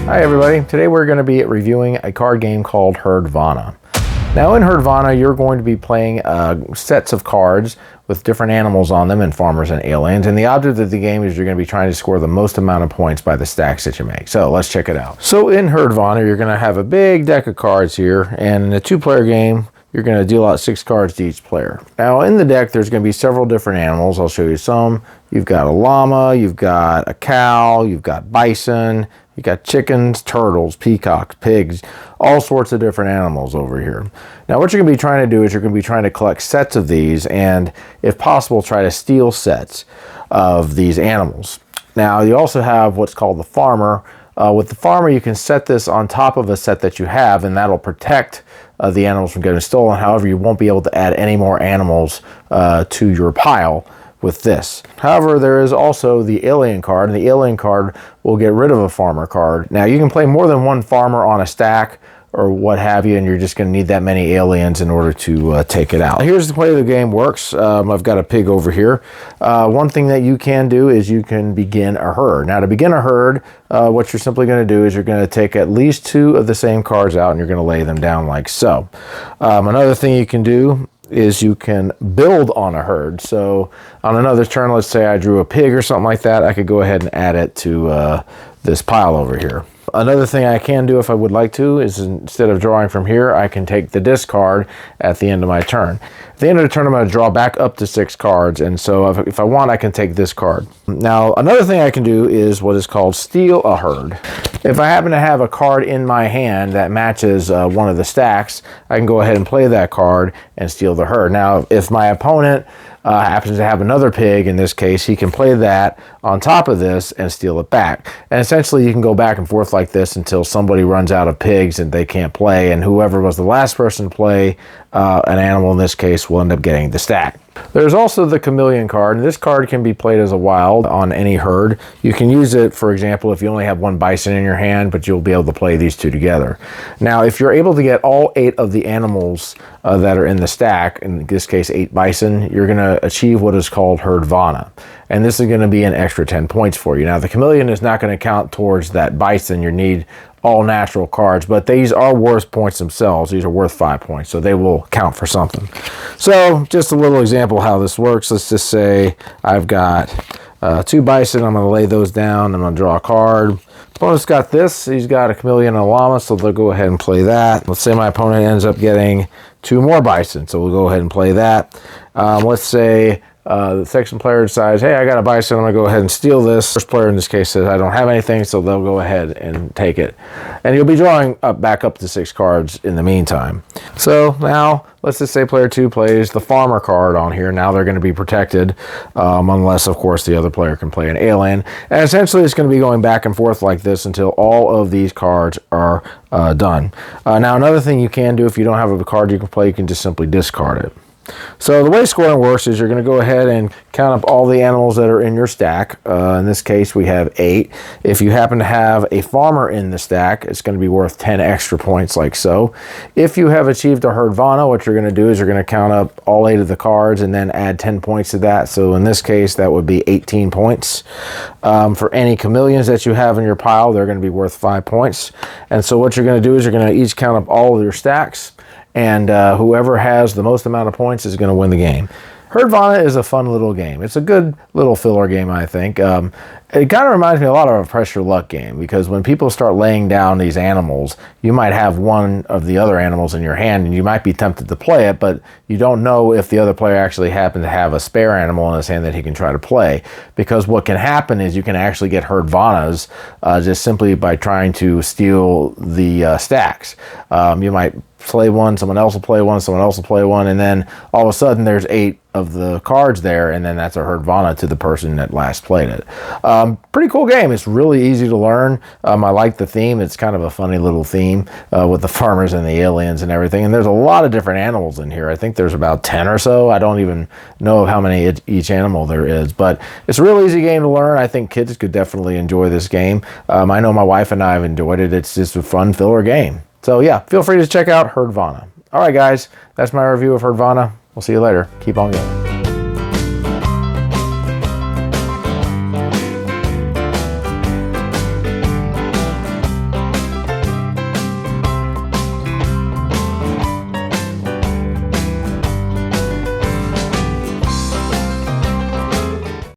Hi everybody, today we're going to be reviewing a card game called Herdvana. Now in Herdvana you're going to be playing sets of cards with different animals on them and farmers and aliens, and the object of the game is you're going to be trying to score the most amount of points by the stacks that you make. So let's check it out. So in Herdvana you're going to have a big deck of cards here, and in a two-player game you're going to deal out 6 cards to each player. Now in the deck there's going to be several different animals. I'll show you some. You've got a llama, you've got a cow, you've got bison, you've got chickens, turtles, peacocks, pigs, all sorts of different animals over here. Now what you're going to be trying to do is you're going to be trying to collect sets of these, and if possible try to steal sets of these animals. Now you also have what's called the farmer. With the farmer you can set this on top of a set that you have, and that'll protect the animals from getting stolen. However, you won't be able to add any more animals to your pile with this. However, there is also the alien card, and the alien card will get rid of a farmer card. Now you can play more than one farmer on a stack or what have you, and you're just going to need that many aliens in order to take it out. Here's the way the game works. I've got a pig over here. One thing that you can do is you can begin a herd. Now to begin a herd, what you're simply going to do is you're going to take at least 2 of the same cards out and you're going to lay them down like so. Another thing you can do is you can build on a herd. So on another turn, let's say I drew a pig or something like that, I could go ahead and add it to this pile over here. Another thing I can do if I would like to is instead of drawing from here, I can take the discard at the end of my turn. At the end of the turn, I'm going to draw back up to 6 cards, and so if I want, I can take this card. Now, another thing I can do is what is called steal a herd. If I happen to have a card in my hand that matches one of the stacks, I can go ahead and play that card and steal the herd. Now, if my opponent happens to have another pig, in this case, he can play that on top of this and steal it back. And essentially you can go back and forth like this until somebody runs out of pigs and they can't play, and whoever was the last person to play an animal in this case will end up getting the stack. There's also the chameleon card, and this card can be played as a wild on any herd. You can use it, for example, if you only have one bison in your hand, but you'll be able to play these 2 together. Now, if you're able to get all 8 of the animals that are in the stack, in this case 8 bison, you're going to achieve what is called Herdvana. And this is going to be an extra 10 points for you. Now, the chameleon is not going to count towards that bison. You need all natural cards, but these are worth points themselves. These are worth 5 points, so they will count for something. So just a little example how this works. Let's just say I've got 2 bison. I'm going to lay those down. I'm going to draw a card. Opponent's got this. He's got a chameleon and a llama, so they'll go ahead and play that. Let's say my opponent ends up getting 2 more bison, so we'll go ahead and play that. Let's say the second player decides, hey, I got a bison, I'm going to go ahead and steal this. First player in this case says, I don't have anything, so they'll go ahead and take it. And you'll be drawing back up to 6 cards in the meantime. So now, let's just say player 2 plays the farmer card on here. Now they're going to be protected, unless, of course, the other player can play an alien. And essentially, it's going to be going back and forth like this until all of these cards are done. Now, another thing you can do if you don't have a card you can play, you can just simply discard it. So the way scoring works is you're going to go ahead and count up all the animals that are in your stack. In this case, we have 8. If you happen to have a farmer in the stack, it's going to be worth 10 extra points like so. If you have achieved a Herdvana, what you're going to do is you're going to count up all 8 of the cards and then add 10 points to that. So in this case, that would be 18 points. For any chameleons that you have in your pile, they're going to be worth 5 points. And so what you're going to do is you're going to each count up all of your stacks, and whoever has the most amount of points is going to win the game. Herdvana is a fun little game. It's a good little filler game, I think. It kind of reminds me a lot of a press your luck game, because when people start laying down these animals, you might have one of the other animals in your hand and you might be tempted to play it, but you don't know if the other player actually happened to have a spare animal in his hand that he can try to play. Because what can happen is you can actually get Herdvanas just simply by trying to steal the stacks. You might play one, someone else will play one, someone else will play one, and then all of a sudden there's 8 of the cards there, and then that's a Herdvana to the person that last played it. Pretty cool game. It's really easy to learn. I like the theme. It's kind of a funny little theme with the farmers and the aliens and everything, and there's a lot of different animals in here. I think there's about 10 or so. I don't even know how many each animal there is, but it's a real easy game to learn. I think kids could definitely enjoy this game. I know my wife and I have enjoyed it. It's just a fun filler game. So yeah, feel free to check out Herdvana. All right, guys, that's my review of Herdvana. We'll see you later. Keep on going.